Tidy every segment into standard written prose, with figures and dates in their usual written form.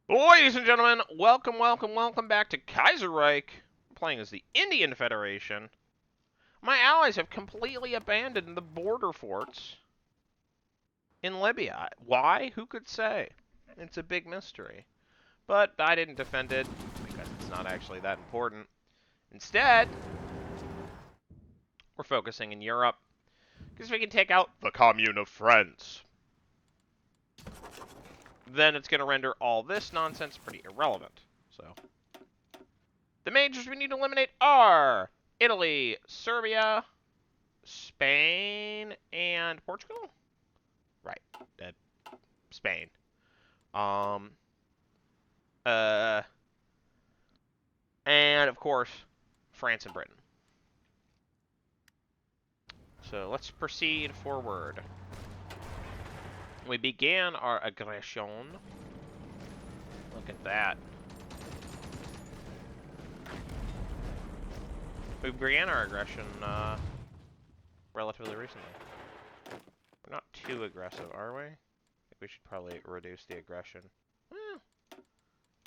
Ladies and gentlemen, welcome back to Kaiserreich. I'm playing as the Indian Federation. My allies have completely abandoned the border forts in Libya. Why? Who could say? It's a big mystery. But I didn't defend it because it's not actually that important. Instead, we're focusing in Europe because we can take out the Commune of France. Then it's going to render all this nonsense pretty irrelevant. So, the majors we need to eliminate are Italy, Serbia, Spain, and Portugal? Right. Spain. Um, uh, and of course, France and Britain. So let's proceed forward. We began our aggression. Look at that. We began our aggression relatively recently. We're not too aggressive, are we? I think we should probably reduce the aggression. I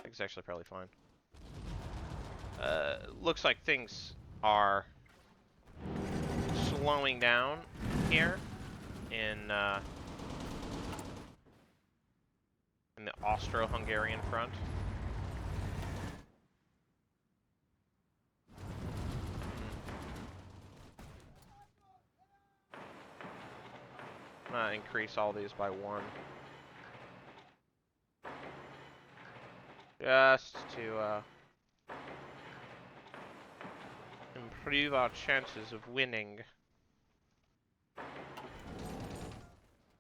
think it's actually probably fine. Looks like things are slowing down here in the Austro-Hungarian front. I'm gonna increase all these by 1. Just to improve our chances of winning.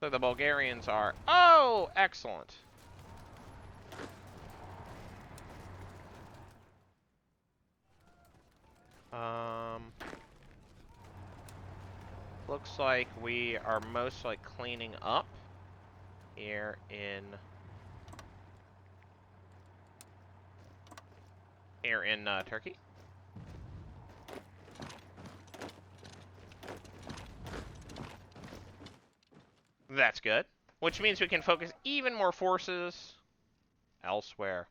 So the Bulgarians are... Oh, excellent. Looks like we are mostly cleaning up here in Turkey. That's good. Which means we can focus even more forces elsewhere.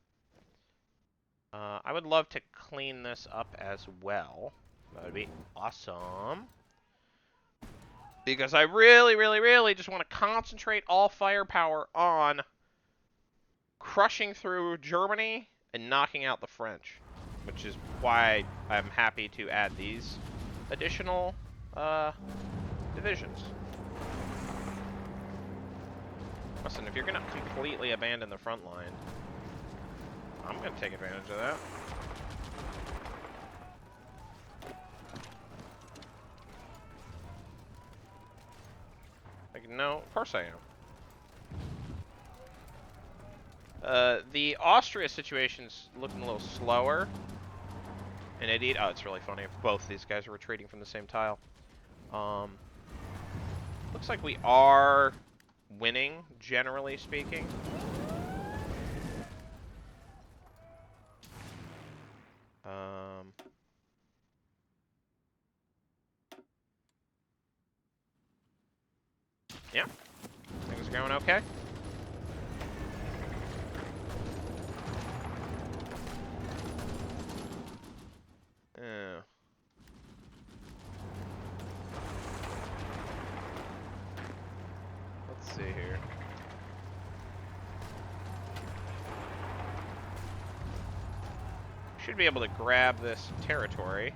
I would love to clean this up as well. That would be awesome. Because I really just want to concentrate all firepower on crushing through Germany and knocking out the French. Which is why I'm happy to add these additional divisions. Listen, if you're going to completely abandon the front line, I'm going to take advantage of that. Like, no, of course I am. The Austria situation's looking a little slower. An idiot. Oh, it's really funny if both these guys are retreating from the same tile. Looks like we are winning, generally speaking. Yeah, things are going okay. Let's see here. Should be able to grab this territory.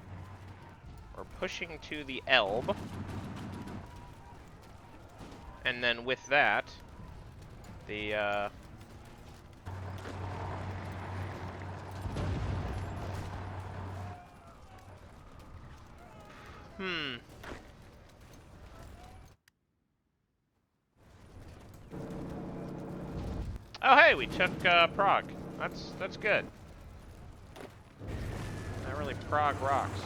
We're pushing to the Elbe. And then with that, the Oh, hey, we took Prague. That's good. Not really Prague rocks.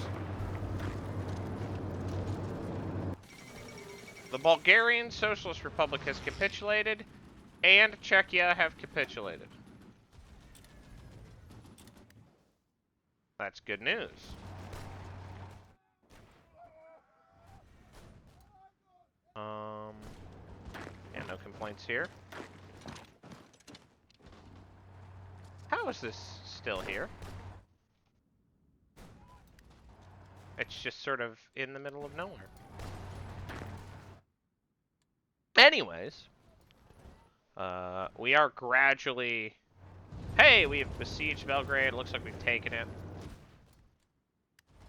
The Bulgarian Socialist Republic has capitulated, and Czechia have capitulated. That's good news. Yeah, no complaints here. How is this still here? It's just sort of in the middle of nowhere. Anyways, we are gradually... Hey, we've besieged Belgrade. Looks like we've taken it.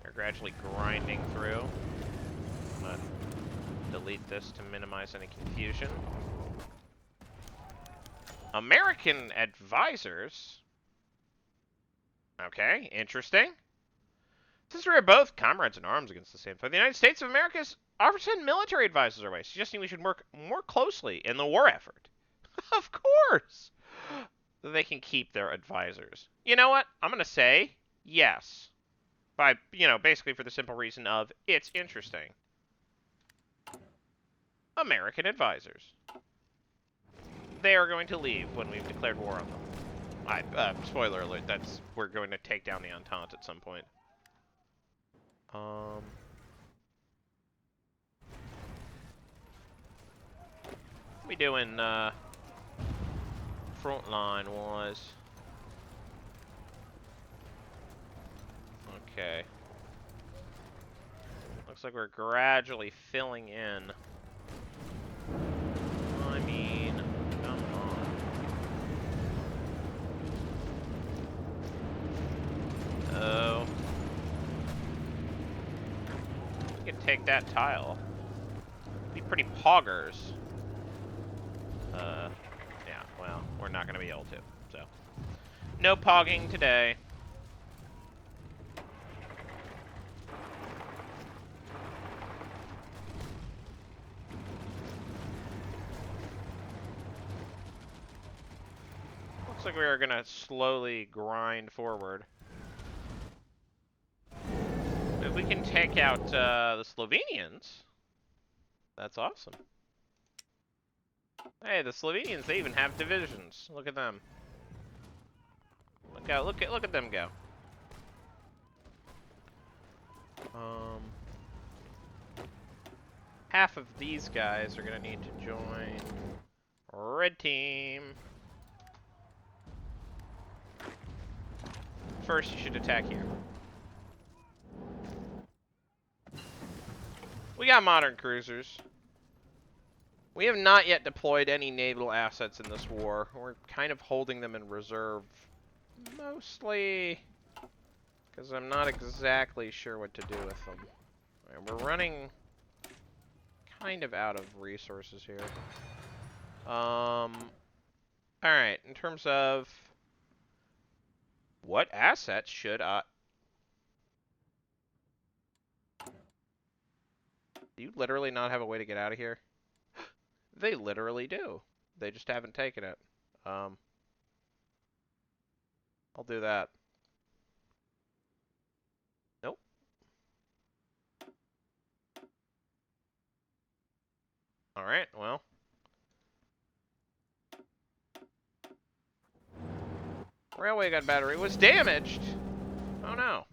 We're gradually grinding through. I'm gonna delete this to minimize any confusion. American advisors. Okay, interesting. Since we are both comrades in arms against the same foe, the United States of America offers to send military advisors our way, suggesting we should work more closely in the war effort. Of course! They can keep their advisors. You know what? I'm going to say yes. By, basically for the simple reason of it's interesting. American advisors. They are going to leave when we've declared war on them. Spoiler alert, we're going to take down the Entente at some point. We doing, frontline wise. Okay. Looks like we're gradually filling in. I mean, come on. Oh. We can take that tile. Be pretty poggers. Yeah, well, we're not going to be able to, so. No pogging today. Looks like we are going to slowly grind forward. If we can take out the Slovenians, that's awesome. Hey, the Slovenians, they even have divisions. Look at them. Look at them go. Half of these guys are gonna need to join Red Team. First, you should attack here. We got modern cruisers. We have not yet deployed any naval assets in this war. We're kind of holding them in reserve. Mostly because I'm not exactly sure what to do with them. Right, we're running kind of out of resources here. Alright, in terms of what assets should I... Do you literally not have a way to get out of here? They literally do. They just haven't taken it. I'll do that. Nope. Alright, well. Railway gun battery was damaged. Oh no.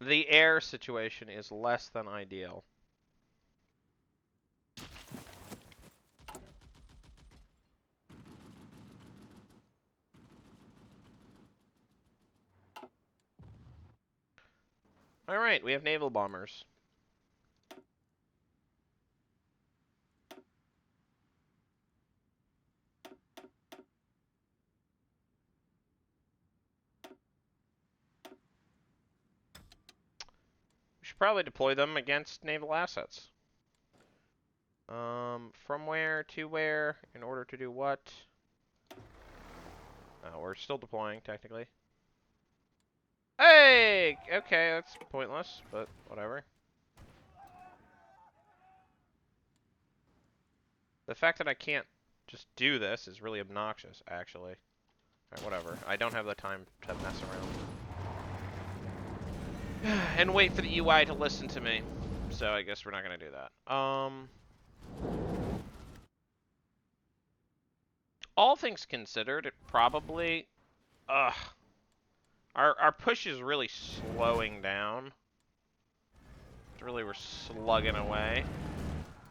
The air situation is less than ideal. Alright, we have naval bombers. We should probably deploy them against naval assets. From where to where, in order to do what? We're still deploying, technically. Hey! Okay, that's pointless, but whatever. The fact that I can't just do this is really obnoxious, actually. Alright, whatever. I don't have the time to mess around. And wait for the UI to listen to me. So I guess we're not going to do that. All things considered, it probably... Our push is really slowing down. Really, we're slugging away.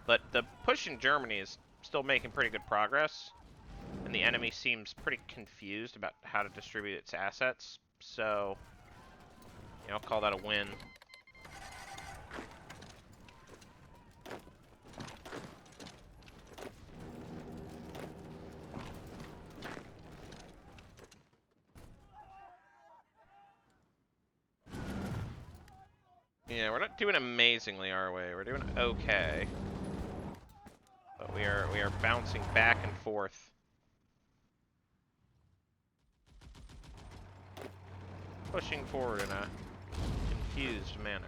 But the push in Germany is still making pretty good progress. And the enemy seems pretty confused about how to distribute its assets. So, you know, I'll call that a win. Yeah, we're not doing amazingly our way. We're doing okay. But we are bouncing back and forth. Pushing forward in a confused manner.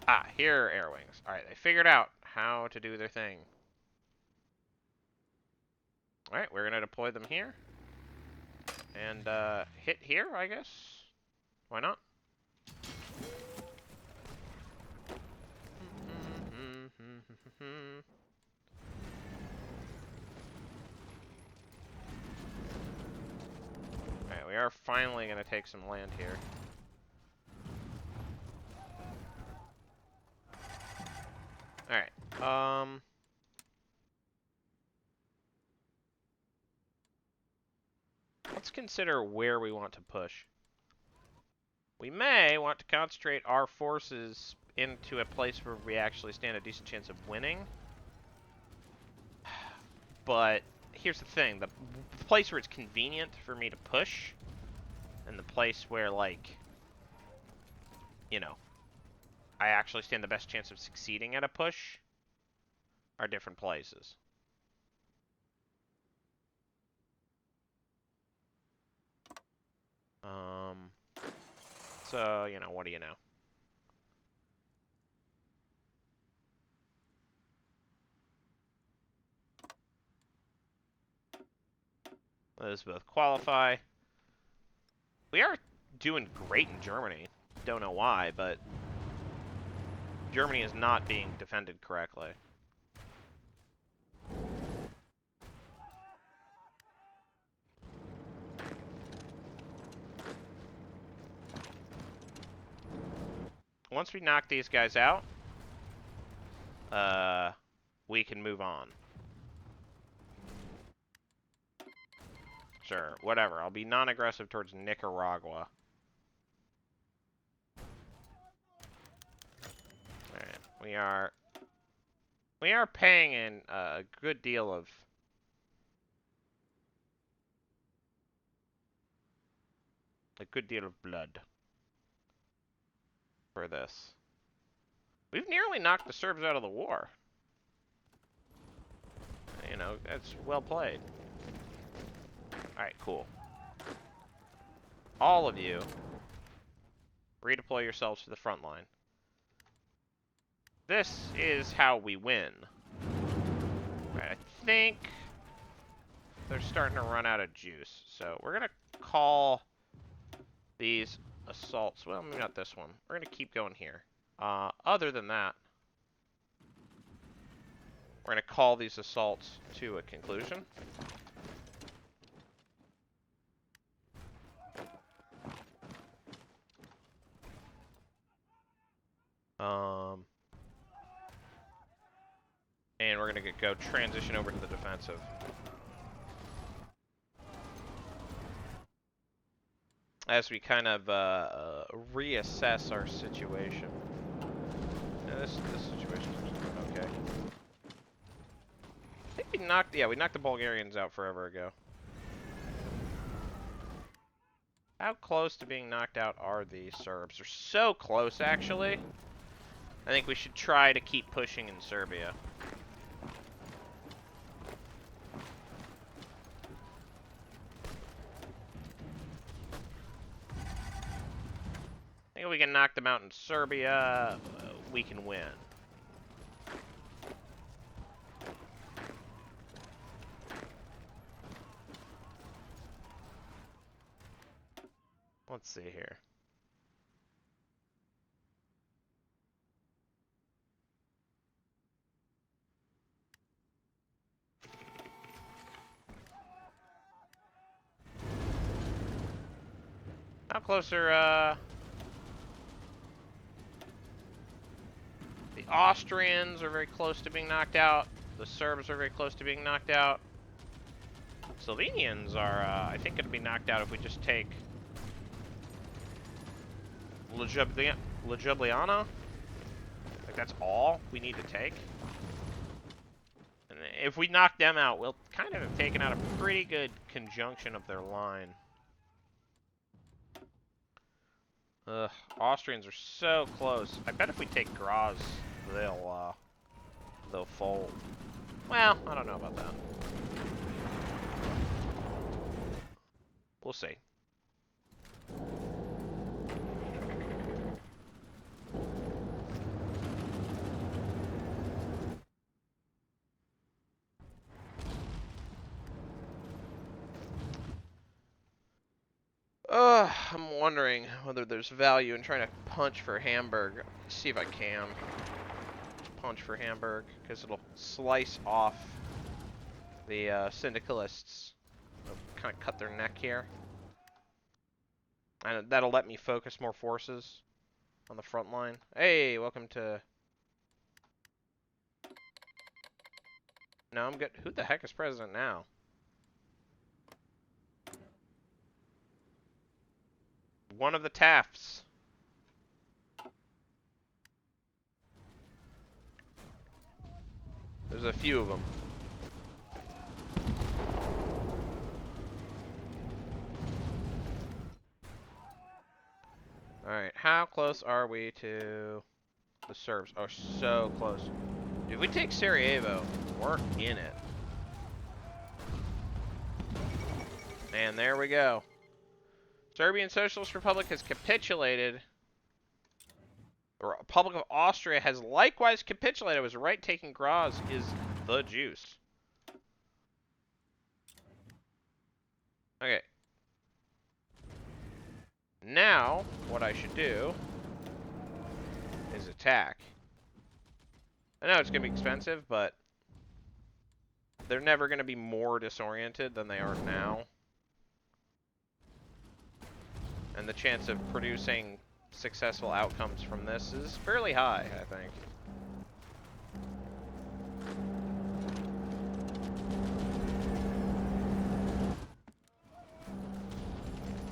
Ah, here are air wings. Alright, they figured out how to do their thing. Alright, we're gonna deploy them here. And hit here, I guess. Why not? Alright, we are finally gonna take some land here. Alright, let's consider where we want to push. We may want to concentrate our forces into a place where we actually stand a decent chance of winning. But here's the thing, the place where it's convenient for me to push, and the place where, like, you know, I actually stand the best chance of succeeding at a push are different places. So, you know, what do you know? Those both qualify. We are doing great in Germany. Don't know why, but Germany is not being defended correctly. Once we knock these guys out, we can move on. Sure, whatever. I'll be non-aggressive towards Nicaragua. Alright, we are paying in a good deal of blood for this. We've nearly knocked the Serbs out of the war. You know, that's well played. Alright, cool. All of you, redeploy yourselves to the front line. This is how we win. Right, I think they're starting to run out of juice. So we're going to call these assaults. Well, maybe not this one. We're going to keep going here. Other than that, we're going to call these assaults to a conclusion. And we're going to go transition over to the defensive. As we kind of reassess our situation. Yeah, this situation is okay. I think we knocked the Bulgarians out forever ago. How close to being knocked out are the Serbs? They're so close, actually. I think we should try to keep pushing in Serbia. I think if we can knock them out in Serbia, we can win. Let's see here. How close are the Austrians are very close to being knocked out. The Serbs are very close to being knocked out. Slovenians are, I think, going to be knocked out if we just take Ljubljana. Like, that's all we need to take. And if we knock them out, we'll kind of have taken out a pretty good conjunction of their line. Ugh, Austrians are so close. I bet if we take Graz, they'll fold. Well, I don't know about that. We'll see. I'm wondering whether there's value in trying to punch for Hamburg. See if I can punch for Hamburg, because it'll slice off the syndicalists. It'll kind of cut their neck here. And that'll let me focus more forces on the front line. Hey, welcome to... No, I'm good. Who the heck is president now? One of the Tafts. There's a few of them. Alright, how close are we to the Serbs? Oh, so close. Dude, if we take Sarajevo, we're in it. And there we go. Serbian Socialist Republic has capitulated. The Republic of Austria has likewise capitulated. I was right, taking Graz is the juice. Okay. Now, what I should do is attack. I know it's going to be expensive, but they're never going to be more disoriented than they are now. And the chance of producing successful outcomes from this is fairly high, I think.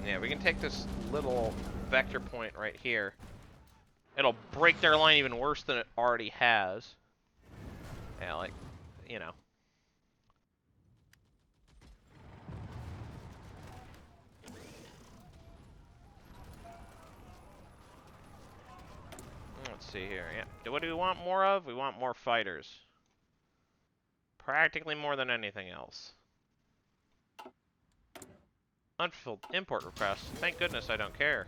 Yeah, we can take this little vector point right here. It'll break their line even worse than it already has. Yeah, like, you know. Let's see here. Yeah. What do we want more of? We want more fighters. Practically more than anything else. Unfulfilled import request. Thank goodness I don't care.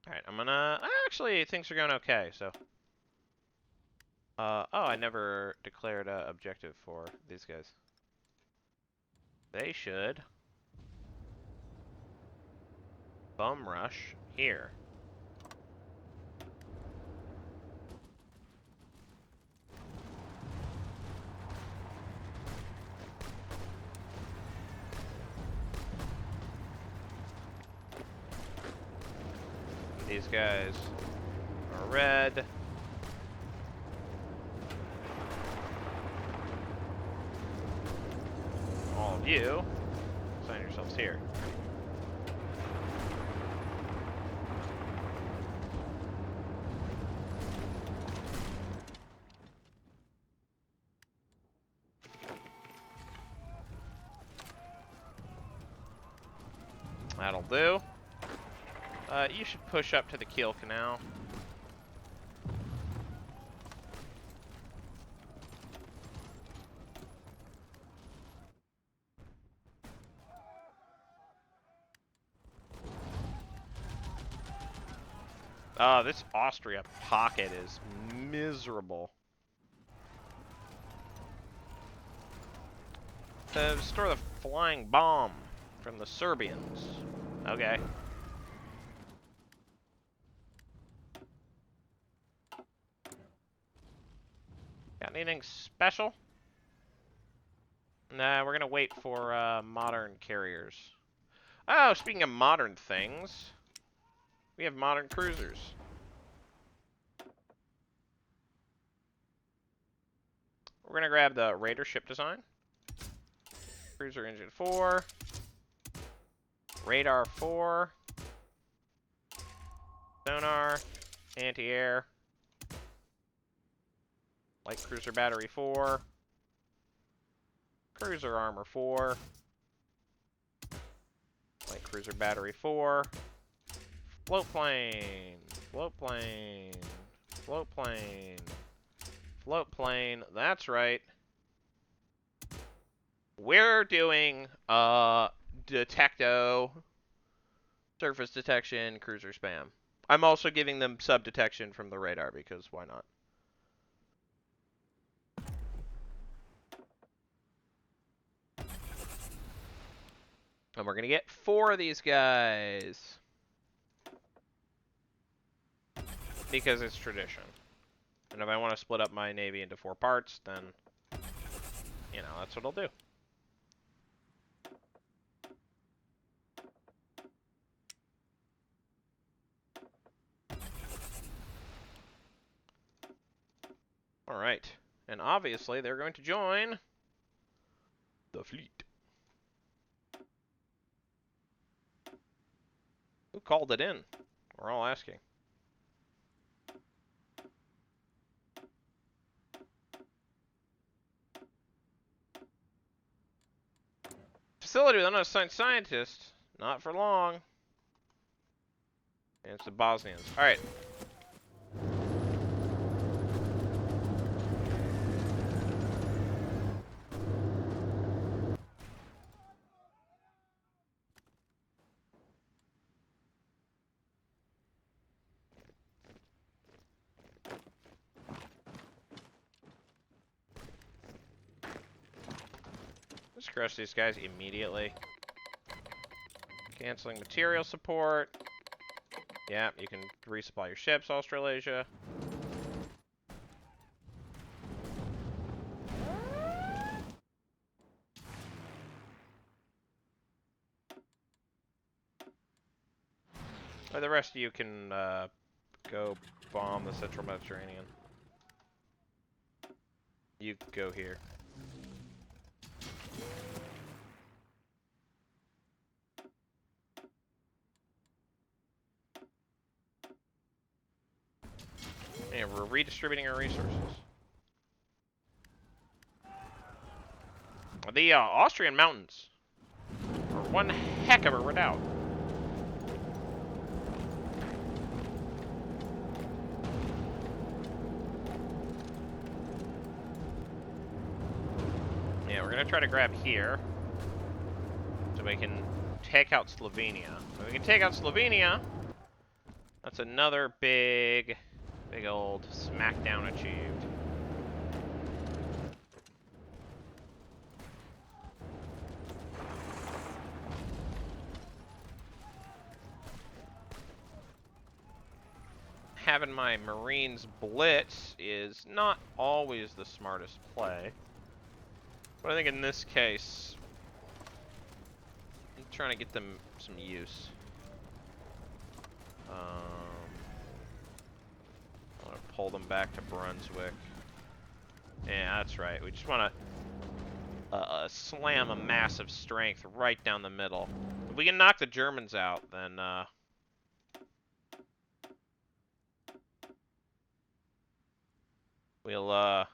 Alright, I'm gonna... Actually, things are going okay, so... oh, I never declared an objective for these guys. They should... bum rush here. These guys are red. All of you, assign yourselves here. That'll do. You should push up to the Kiel Canal. This Austria pocket is miserable. To restore the flying bomb from the Serbians. Okay. Got anything special? Nah, we're gonna wait for modern carriers. Oh, speaking of modern things, we have modern cruisers. We're gonna grab the Raider ship design. Cruiser engine 4. Radar 4. Sonar. Anti-air. Light cruiser battery 4. Cruiser armor 4. Light cruiser battery 4. Float plane. Float plane. Float plane. Float plane. That's right. We're doing detecto, surface detection, cruiser spam. I'm also giving them sub detection from the radar because why not? And we're gonna get 4 of these guys because it's tradition. And if I want to split up my navy into 4 parts, then you know that's what I'll do. All right, and obviously they're going to join the fleet. Who called it in? We're all asking. Facility with unassigned scientists. Not for long. And it's the Bosnians. All right. Let's crush these guys immediately. Canceling material support. Yeah, you can resupply your ships, Australasia. Or the rest of you can go bomb the Central Mediterranean. You go here. And we're redistributing our resources. The Austrian mountains are one heck of a redoubt. Yeah, we're gonna try to grab here so we can take out Slovenia. If we can take out Slovenia, that's another big old smackdown achieved. Having my Marines blitz is not always the smartest play. But I think in this case, I'm trying to get them some use. I want to pull them back to Brunswick. Yeah, that's right. We just want to slam a massive strength right down the middle. If we can knock the Germans out, then we'll all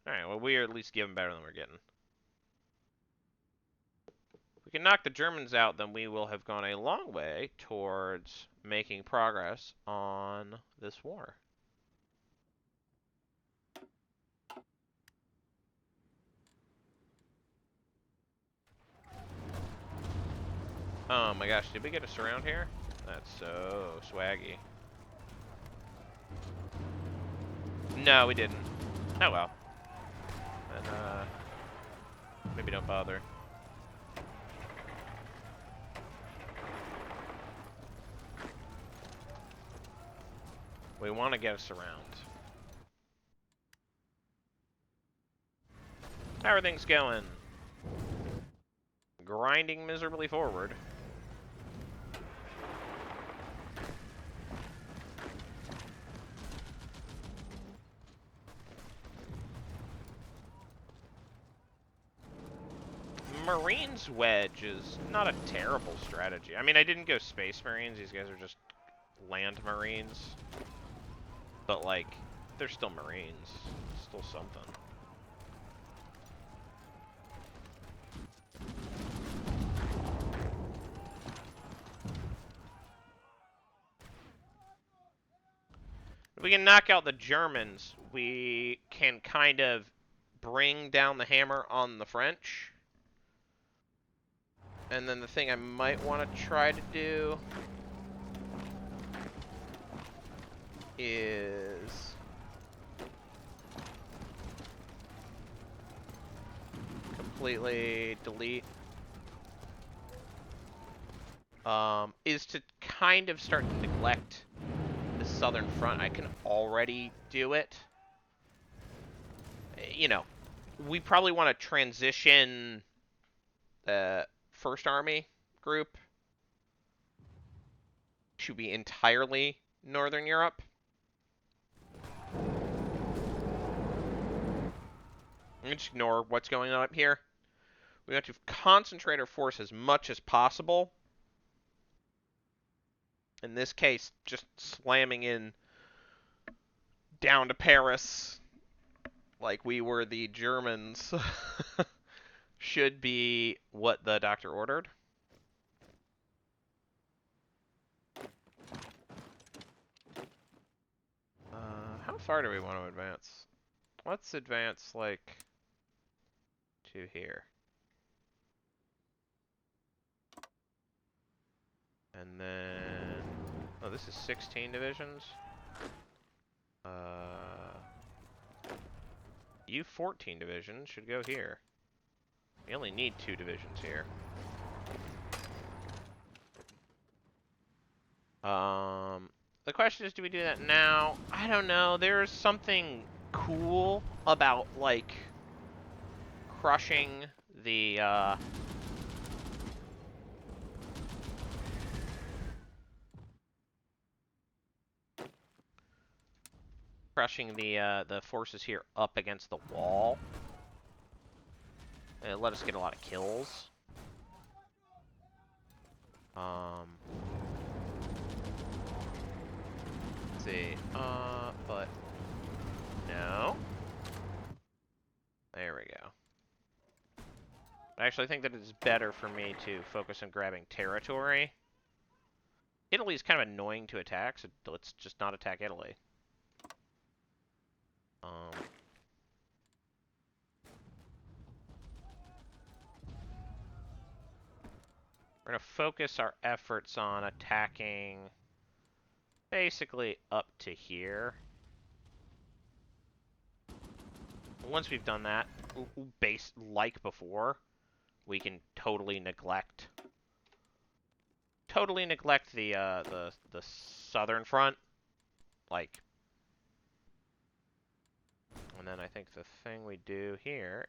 right. Well, we are at least giving better than we're getting. If we can knock the Germans out, then we will have gone a long way towards making progress on this war. Oh my gosh, did we get a surround here? That's so swaggy. No, we didn't. Oh well. And, maybe don't bother. We want to get a surround. How are things going? grinding miserably forward. Marines wedge is not a terrible strategy. I mean, I didn't go Space Marines. These guys are just land Marines. But, like, they're still Marines. Still something. If we can knock out the Germans, we can kind of bring down the hammer on the French. And then the thing I might want to try to do is completely delete. Is to kind of start to neglect the southern front. I can already do it. You know, we probably want to transition the First Army group to be entirely Northern Europe. Just ignore what's going on up here. We want to concentrate our force as much as possible. In this case, just slamming in down to Paris like we were the Germans should be what the doctor ordered. How far do we want to advance? Let's advance, like, to here. And then... Oh, this is 16 divisions? You 14 divisions should go here. We only need 2 divisions here. The question is, do we do that now? I don't know. There's something cool about, like, crushing the, the forces here up against the wall. It let us get a lot of kills. Let's see. But no. There we go. I actually think that it's better for me to focus on grabbing territory. Italy's kind of annoying to attack, so let's just not attack Italy. We're going to focus our efforts on attacking basically up to here. Once we've done that, like before, we can totally neglect the southern front, like. And then I think the thing we do here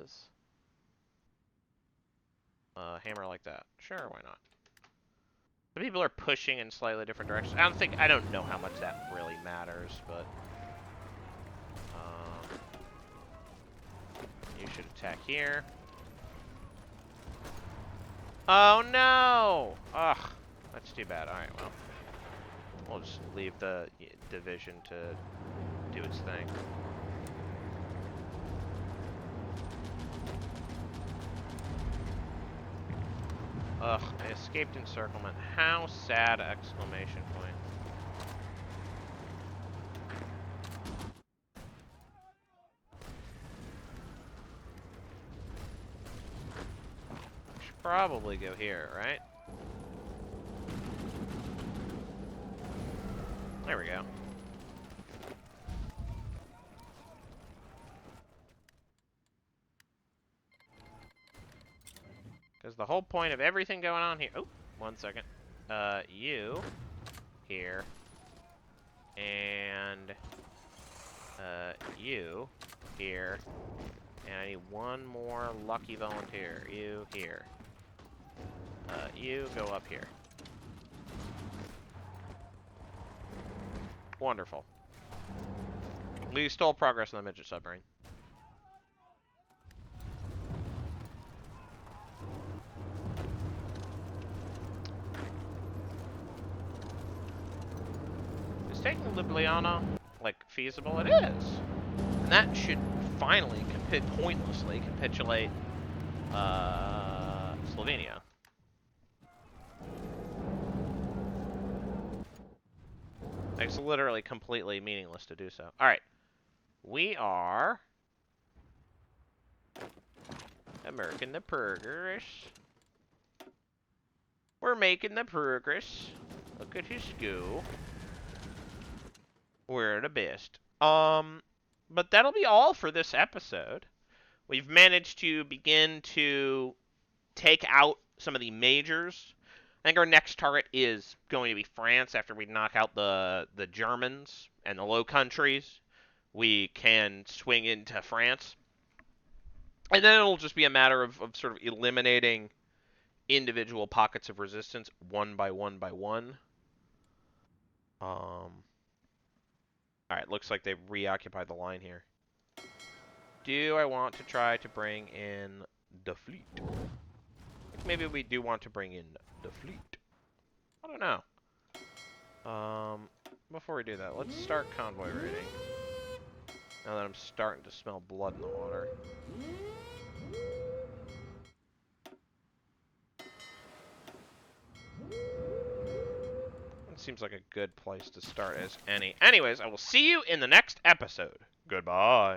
is hammer like that. Sure, why not? The people are pushing in slightly different directions. I don't know how much that really matters, but you should attack here. Oh no! Ugh, that's too bad. All right, well, we'll just leave the division to do its thing. Ugh, I escaped encirclement. How sad! Exclamation point. Should probably go here, right? There we go. Because the whole point of everything going on here... Oh, 1 second. You here. And you here. And I need one more lucky volunteer. You here. You go up here. Wonderful. We stole progress on the midget submarine. Is taking Ljubljana, like, feasible? It is. And that should finally pointlessly capitulate Slovenia. It's literally completely meaningless to do so. Alright. We are American the progress. We're making the progress. Look at his school. We're the best. But that'll be all for this episode. We've managed to begin to take out some of the majors. I think our next target is going to be France after we knock out the Germans and the Low Countries. We can swing into France. And then it'll just be a matter of sort of eliminating individual pockets of resistance one by one by one. Alright, looks like they've reoccupied the line here. Do I want to try to bring in the fleet? Maybe we do want to bring in the fleet. I don't know. Before we do that, let's start convoy raiding. Now that I'm starting to smell blood in the water. It seems like a good place to start as any. Anyways, I will see you in the next episode. Goodbye.